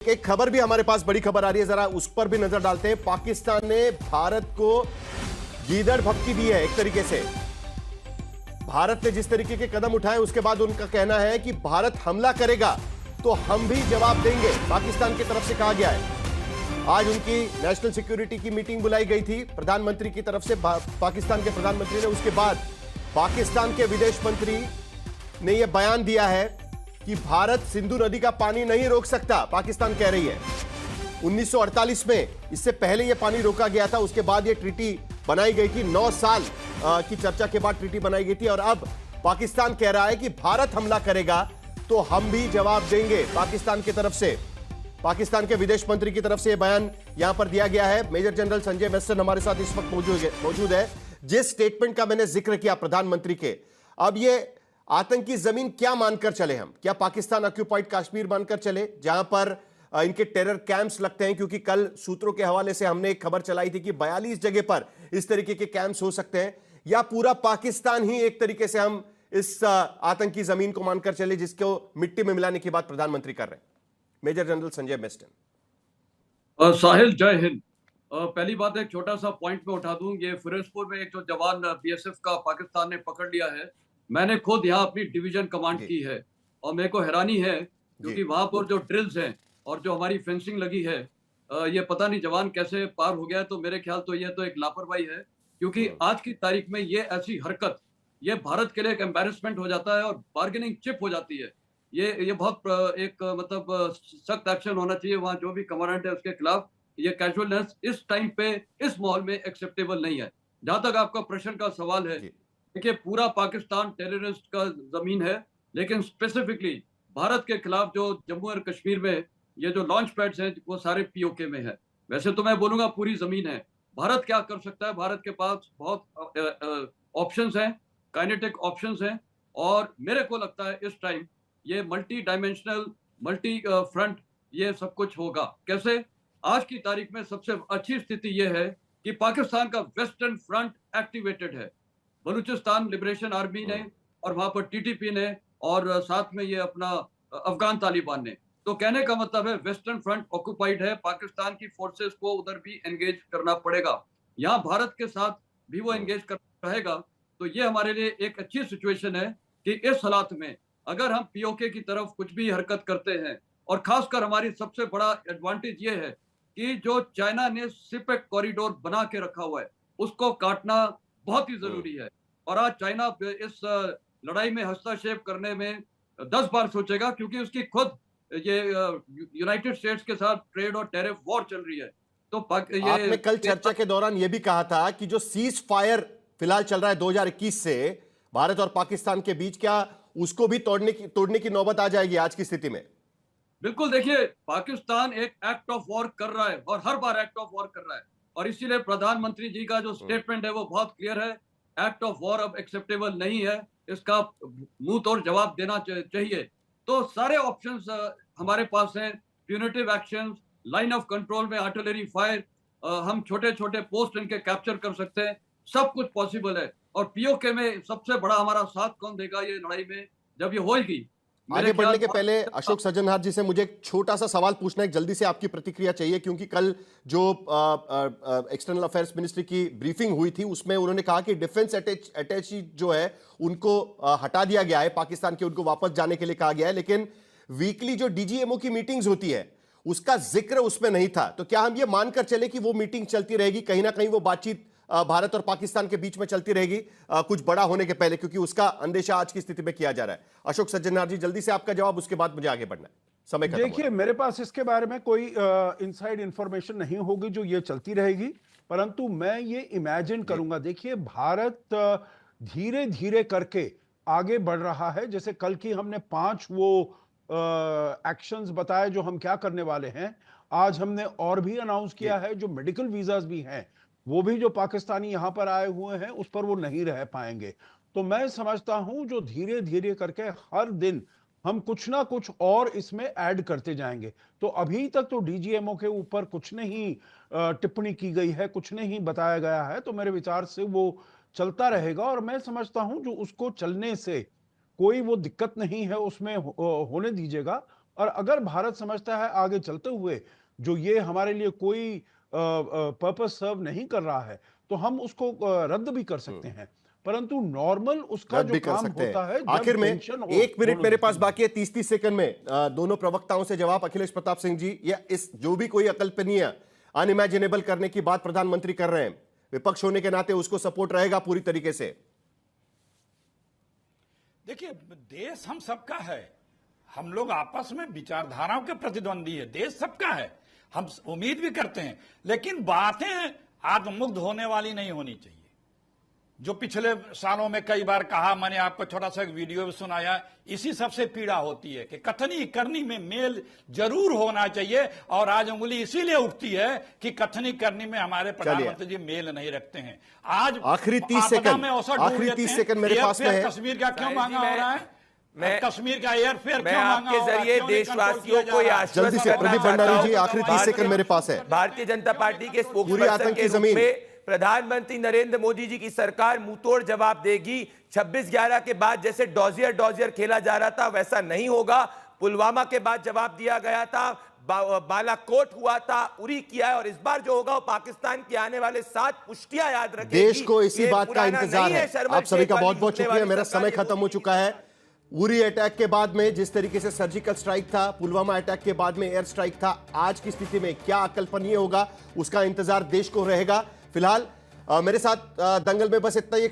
एक खबर भी हमारे पास, बड़ी खबर आ रही है, जरा उस पर भी नजर डालते हैं। पाकिस्तान ने भारत को गीदड़ भपकी दी है एक तरीके से। भारत ने जिस तरीके के कदम उठाए उसके बाद उनका कहना है कि भारत हमला करेगा तो हम भी जवाब देंगे, पाकिस्तान की तरफ से कहा गया है। आज उनकी नेशनल सिक्योरिटी की मीटिंग बुलाई गई थी प्रधानमंत्री की तरफ से, पाकिस्तान के प्रधानमंत्री ने। उसके बाद पाकिस्तान के विदेश मंत्री ने यह बयान दिया है कि भारत सिंधु नदी का पानी नहीं रोक सकता, पाकिस्तान कह रही है। 1948 में इससे पहले यह पानी रोका गया था, उसके बाद यह ट्रीटी बनाई गई थी। 9 साल की चर्चा के बाद ट्रीटी बनाई गई थी और अब पाकिस्तान कह रहा है कि भारत हमला करेगा तो हम भी जवाब देंगे, पाकिस्तान की तरफ से। पाकिस्तान के विदेश मंत्री की तरफ से यह बयान यहां पर दिया गया है। मेजर जनरल संजय मेस्टन हमारे साथ इस वक्त मौजूद है। जिस स्टेटमेंट का मैंने जिक्र किया प्रधानमंत्री के, अब यह आतंकी जमीन क्या मानकर चले हम? क्या पाकिस्तान ऑक्यूपाइड कश्मीर मानकर चले जहां पर इनके टेरर कैंप्स लगते हैं? क्योंकि कल सूत्रों के हवाले से हमने एक खबर चलाई थी कि 42 जगह पर इस तरीके के कैंप्स हो सकते हैं। या पूरा पाकिस्तान ही एक तरीके से हम इस आतंकी जमीन को मानकर चले जिसको मिट्टी में मिलाने की बात प्रधानमंत्री कर रहे हैं? Major general Sanjay Meston. साहिल, जय हिंद। पहली बात, एक छोटा सा पॉइंट में उठा दूं। ये फिरोजपुर में एक जो जवान बीएसएफ का पाकिस्तान ने पकड़ लिया है, मैंने खुद यहाँ अपनी डिवीजन कमांड की है और मेरे को हैरानी है क्योंकि वहां पर जो ड्रिल्स हैं और जो हमारी फेंसिंग लगी है, ये पता नहीं जवान कैसे पार हो गया। तो मेरे ख्याल तो ये तो एक लापरवाही है, क्योंकि आज की तारीख में ये ऐसी हरकत, ये भारत के लिए एक एम्बेरसमेंट हो जाता है और बार्गेनिंग चिप हो जाती है। ये बहुत एक मतलब सख्त एक्शन होना चाहिए वहाँ जो भी कमांडेंट है उसके खिलाफ। ये कैजुअलनेस इस टाइम पे इस माहौल में एक्सेप्टेबल नहीं है। जहां तक आपका प्रश्न का सवाल है, देखिए पूरा पाकिस्तान टेररिस्ट का जमीन है, लेकिन स्पेसिफिकली भारत के खिलाफ जो जम्मू और कश्मीर में ये जो लॉन्च पैड्स हैं वो सारे पीओके में है। वैसे तो मैं बोलूंगा पूरी जमीन है। भारत क्या कर सकता है? भारत के पास बहुत ऑप्शंस हैं, काइनेटिक ऑप्शंस हैं, और मेरे को लगता है इस टाइम ये मल्टी डायमेंशनल, मल्टी फ्रंट ये सब कुछ होगा। कैसे? आज की तारीख में सबसे अच्छी स्थिति यह है कि पाकिस्तान का वेस्टर्न फ्रंट एक्टिवेटेड है। बलूचिस्तान लिबरेशन आर्मी ने और वहां पर टीटीपी ने और साथ में ये अपना अफगान तालिबान ने। तो कहने का मतलब है वेस्टर्न फ्रंट ऑक्युपाइड है, पाकिस्तान की फोर्सेस को उधर भी एंगेज करना पड़ेगा। यहाँ भारत के साथ भी वो एंगेज कर रहेगा। तो ये हमारे लिए एक अच्छी सिचुएशन है कि इस हालात में अगर हम पीओके की तरफ कुछ भी हरकत करते हैं, और खासकर हमारी सबसे बड़ा एडवांटेज ये है कि जो चाइना ने सिपेक कॉरिडोर बना के रखा हुआ है उसको काटना बहुत ही जरूरी है। और आज चाइना इस लड़ाई में हस्तक्षेप करने में 10 बार सोचेगा, क्योंकि उसकी खुद ये यूनाइटेड स्टेट्स के साथ ट्रेड और टैरिफ वॉर चल रही है। तो ये आपने कल चर्चा के दौरान यह भी कहा था कि जो सीज फायर फिलहाल चल रहा है 2021 से भारत और पाकिस्तान के बीच, क्या उसको भी तोड़ने की नौबत आ जाएगी आज की स्थिति में? बिल्कुल। देखिए, पाकिस्तान एक एक्ट ऑफ वॉर कर रहा है और हर बार एक्ट ऑफ वॉर कर रहा है, और इसीलिए प्रधानमंत्री जी का जो स्टेटमेंट है वो बहुत क्लियर है। एक्ट ऑफ वॉर अब एक्सेप्टेबल नहीं है, इसका मुंह तोड़ जवाब देना चाहिए। तो सारे ऑप्शंस हमारे पास हैं। Punitive actions, line of control में आर्टिलरी फायर, हम छोटे छोटे पोस्ट इनके कैप्चर कर सकते हैं, सब कुछ पॉसिबल है। और पीओके में सबसे बड़ा हमारा साथ कौन देगा ये लड़ाई में जब ये होगी? आगे बढ़ने के पहले अशोक सज्जनहार जी से मुझे एक छोटा सा सवाल पूछना है, जल्दी से आपकी प्रतिक्रिया चाहिए, क्योंकि कल जो एक्सटर्नल अफेयर्स मिनिस्ट्री की ब्रीफिंग हुई थी उसमें उन्होंने कहा कि डिफेंस अटैची जो है उनको हटा दिया गया है, पाकिस्तान के उनको वापस जाने के लिए कहा गया है, लेकिन वीकली जो डीजीएमओ की मीटिंग्स होती है उसका जिक्र उसमें नहीं था। तो क्या हम ये मानकर चले कि वो मीटिंग चलती रहेगी, कहीं ना कहीं वो बातचीत भारत और पाकिस्तान के बीच में चलती रहेगी कुछ बड़ा होने के पहले, क्योंकि उसका अंदेशा आज की स्थिति में किया जा रहा है? अशोक सज्जनहार जी, जल्दी से आपका जवाब, उसके बाद मुझे आगे बढ़ना है, समय खत्म हो रहा है। देखिए, मेरे पास इसके बारे में कोई इनसाइड इंफॉर्मेशन नहीं होगी जो ये चलती रहेगी, परंतु मैं ये इमेजिन करूंगा। देखिए, भारत धीरे धीरे करके आगे बढ़ रहा है। जैसे कल की हमने 5 वो एक्शंस बताए जो हम क्या करने वाले हैं। आज हमने और भी अनाउंस किया है जो मेडिकल वीजास भी हैं, वो भी जो पाकिस्तानी यहां पर आए हुए हैं उस पर वो नहीं रह पाएंगे। तो मैं समझता हूं जो धीरे धीरे करके हर दिन हम कुछ ना कुछ और इसमें ऐड करते जाएंगे। तो अभी तक तो डीजीएमओ के ऊपर कुछ नहीं टिप्पणी की गई है, कुछ नहीं बताया गया है। तो मेरे विचार से वो चलता रहेगा, और मैं समझता हूं जो उसको चलने से कोई वो दिक्कत नहीं है उसमें होने दीजिएगा। और अगर भारत समझता है आगे चलते हुए जो ये हमारे लिए कोई पर्पस सर्व नहीं कर रहा है, तो हम उसको रद्द भी कर सकते हैं, परंतु नॉर्मल उसका रद्द जो भी कर काम सकते होता हैं। है, जब आखिर में टेंशन हो, 1 मिनट दोनों मेरे पास देशों में। बाकी है, 30 सेकंड में दोनों प्रवक्ताओं से जवाब। अखिलेश प्रताप सिंह जी, या इस जो भी कोई अकल्पनीय अनइमेजिनेबल करने की बात प्रधानमंत्री कर रहे हैं, विपक्ष होने के नाते उसको सपोर्ट रहेगा पूरी तरीके से? देखिए, देश हम सबका है, हम लोग आपस में विचारधाराओं के प्रतिद्वंदी है, देश सबका है, हम उम्मीद भी करते हैं, लेकिन बातें आत्ममुग्ध होने वाली नहीं होनी चाहिए। जो पिछले सालों में कई बार कहा, मैंने आपको छोटा सा एक वीडियो भी सुनाया, इसी सबसे पीड़ा होती है कि कथनी करनी में मेल जरूर होना चाहिए, और आज उंगली इसीलिए उठती है कि कथनी करनी में हमारे प्रधानमंत्री जी मेल नहीं रखते हैं। आज आखिरी 30 सेकंड मेरे पास में है। कश्मीर का क्यों महंगा हो रहा है? कश्मीर का एयरफेयर मैं क्यों महंगा आपके हो रहा है? जरिए क्यों नहीं देशवासियों कंट्रोल को किया जा रहा है? आश्वस्त जल्दी से करना प्रदीप चाहता भंडारी जी, हूं। आखिरी 30 सेकंड मेरे पास है। भारतीय जनता पार्टी के पूरी स्पोक्सपर्सन आतंक के की रूप जमीन। में प्रधानमंत्री नरेंद्र मोदी जी की सरकार मुंहतोड़ जवाब देगी। 26/11 के बाद जैसे डॉजियर खेला जा रहा था वैसा नहीं होगा। पुलवामा के बाद जवाब दिया गया था, बालाकोट हुआ था, उरी किया है, और इस बार जो होगा वो पाकिस्तान की आने वाले 7 पुष्टियां याद रखेगी। देश को इसी ये बात का पुराना इंतजार नहीं है। शर्मा आप सभी शेख का वाली बहुत बहुत झूठने शुक्रिया। वाली मेरा सरकार समय ये खत्म हो चुका है। उरी अटैक के बाद में जिस तरीके से सर्जिकल स्ट्राइक था, पुलवामा अटैक के बाद में एयर स्ट्राइक था, आज की स्थिति में क्या अकल्पनीय होगा उसका इंतजार देश को रहेगा। फिलहाल मेरे साथ दंगल में बस इतना ही।